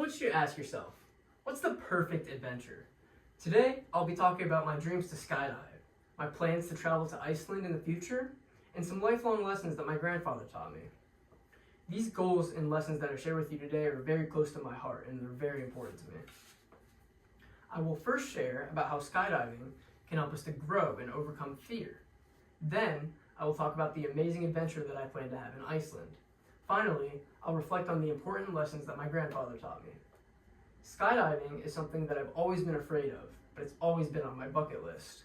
want you to ask yourself, what's the perfect adventure? Today, I'll be talking about my dreams to skydive, my plans to travel to Iceland in the future, and some lifelong lessons that my grandfather taught me. These goals and lessons that I share with you today are very close to my heart, and they're very important to me. I will first share about how skydiving can help us to grow and overcome fear. Then, I will talk about the amazing adventure that I plan to have in Iceland. Finally, I'll reflect on the important lessons that my grandfather taught me. Skydiving is something that I've always been afraid of, but it's always been on my bucket list.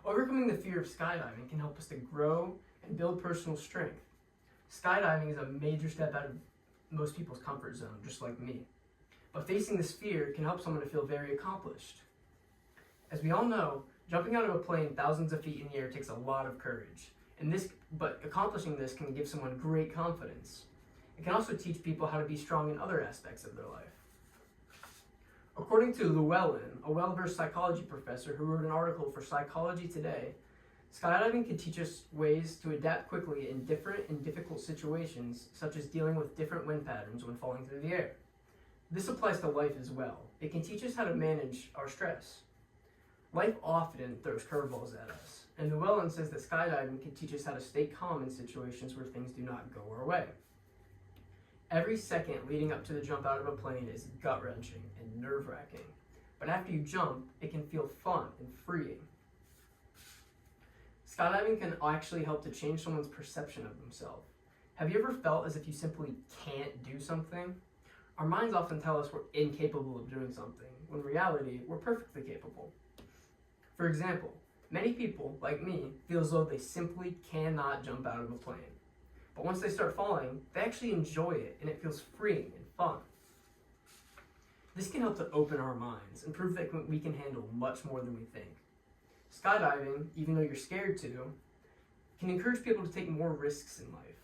Overcoming the fear of skydiving can help us to grow and build personal strength. Skydiving is a major step out of most people's comfort zone, just like me. But facing this fear can help someone to feel very accomplished. As we all know, jumping out of a plane thousands of feet in the air takes a lot of courage, but accomplishing this can give someone great confidence. It can also teach people how to be strong in other aspects of their life. According to Llewellyn, a well-versed psychology professor who wrote an article for Psychology Today, skydiving can teach us ways to adapt quickly in different and difficult situations, such as dealing with different wind patterns when falling through the air. This applies to life as well. It can teach us how to manage our stress. Life often throws curveballs at us, and Llewellyn says that skydiving can teach us how to stay calm in situations where things do not go our way. Every second leading up to the jump out of a plane is gut-wrenching and nerve-wracking, but after you jump, it can feel fun and freeing. Skydiving can actually help to change someone's perception of themselves. Have you ever felt as if you simply can't do something? Our minds often tell us we're incapable of doing something, when in reality, we're perfectly capable. For example, many people, like me, feel as though they simply cannot jump out of a plane. But once they start falling, they actually enjoy it, and it feels freeing and fun. This can help to open our minds and prove that we can handle much more than we think. Skydiving, even though you're scared to, can encourage people to take more risks in life.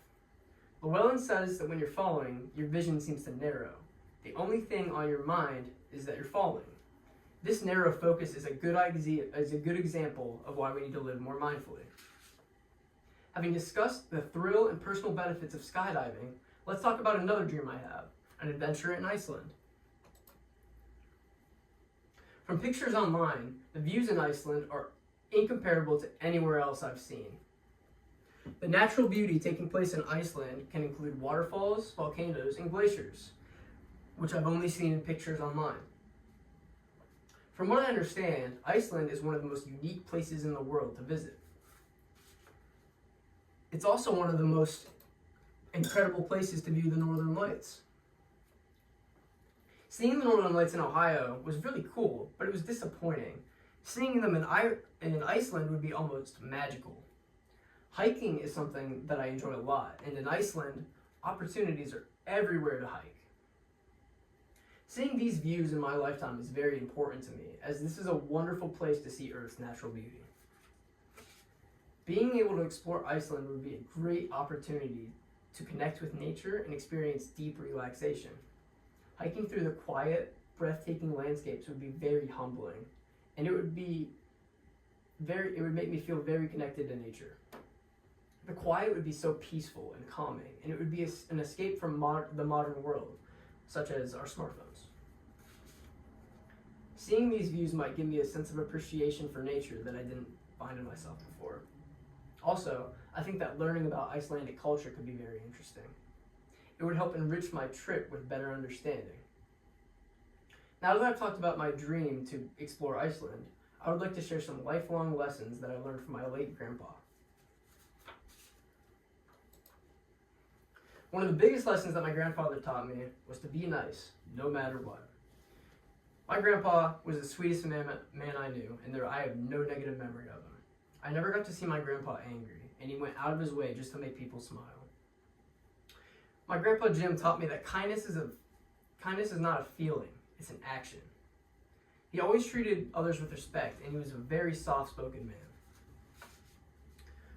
Llewellyn says that when you're falling, your vision seems to narrow. The only thing on your mind is that you're falling. This narrow focus is a good example of why we need to live more mindfully. Having discussed the thrill and personal benefits of skydiving, let's talk about another dream I have, an adventure in Iceland. From pictures online, the views in Iceland are incomparable to anywhere else I've seen. The natural beauty taking place in Iceland can include waterfalls, volcanoes, and glaciers, which I've only seen in pictures online. From what I understand, Iceland is one of the most unique places in the world to visit. It's also one of the most incredible places to view the Northern Lights. Seeing the Northern Lights in Ohio was really cool, but it was disappointing. Seeing them in Iceland would be almost magical. Hiking is something that I enjoy a lot, and in Iceland, opportunities are everywhere to hike. Seeing these views in my lifetime is very important to me, as this is a wonderful place to see Earth's natural beauty. Being able to explore Iceland would be a great opportunity to connect with nature and experience deep relaxation. Hiking through the quiet, breathtaking landscapes would be very humbling, and it would make me feel very connected to nature. The quiet would be so peaceful and calming, and it would be an escape from the modern world, such as our smartphones. Seeing these views might give me a sense of appreciation for nature that I didn't find in myself before. Also, I think that learning about Icelandic culture could be very interesting. It would help enrich my trip with better understanding. Now that I've talked about my dream to explore Iceland, I would like to share some lifelong lessons that I learned from my late grandpa. One of the biggest lessons that my grandfather taught me was to be nice, no matter what. My grandpa was the sweetest man I knew, and I have no negative memory of him. I never got to see my grandpa angry, and he went out of his way just to make people smile. My grandpa Jim taught me that kindness is not a feeling, it's an action. He always treated others with respect, and he was a very soft-spoken man.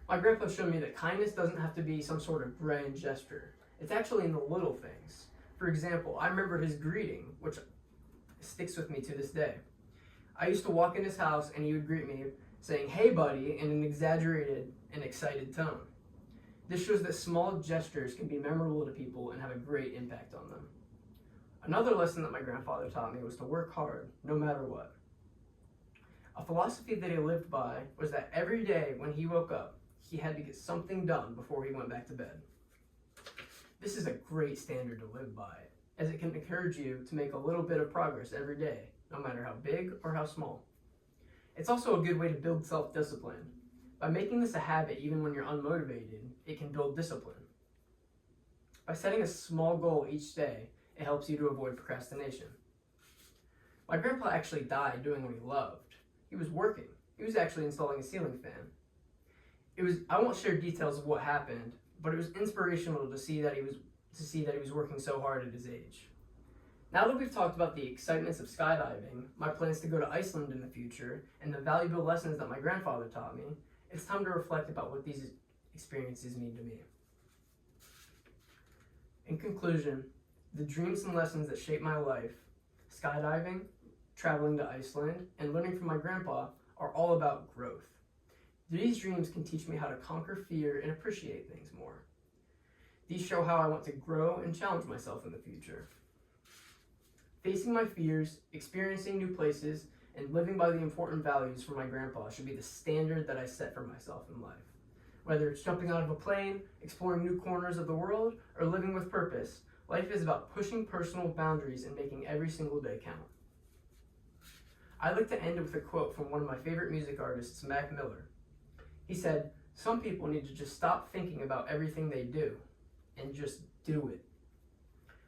My grandpa showed me that kindness doesn't have to be some sort of grand gesture. It's actually in the little things. For example, I remember his greeting, which sticks with me to this day. I used to walk in his house, and he would greet me saying, "Hey buddy," in an exaggerated and excited tone. This shows that small gestures can be memorable to people and have a great impact on them. Another lesson that my grandfather taught me was to work hard, no matter what. A philosophy that he lived by was that every day when he woke up, he had to get something done before he went back to bed. This is a great standard to live by, as it can encourage you to make a little bit of progress every day, no matter how big or how small. It's also a good way to build self-discipline. By making this a habit even when you're unmotivated, it can build discipline. By setting a small goal each day, it helps you to avoid procrastination. My grandpa actually died doing what he loved. He was working. He was actually installing a ceiling fan. I won't share details of what happened, but it was inspirational to see that he was working so hard at his age. Now that we've talked about the excitements of skydiving, my plans to go to Iceland in the future, and the valuable lessons that my grandfather taught me, it's time to reflect about what these experiences mean to me. In conclusion, the dreams and lessons that shaped my life, skydiving, traveling to Iceland, and learning from my grandpa are all about growth. These dreams can teach me how to conquer fear and appreciate things more. These show how I want to grow and challenge myself in the future. Facing my fears, experiencing new places, and living by the important values from my grandpa should be the standard that I set for myself in life. Whether it's jumping out of a plane, exploring new corners of the world, or living with purpose, life is about pushing personal boundaries and making every single day count. I'd like to end with a quote from one of my favorite music artists, Mac Miller. He said, "Some people need to just stop thinking about everything they do and just do it."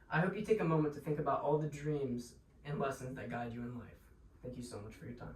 I hope you take a moment to think about all the dreams and lessons that guide you in life. Thank you so much for your time.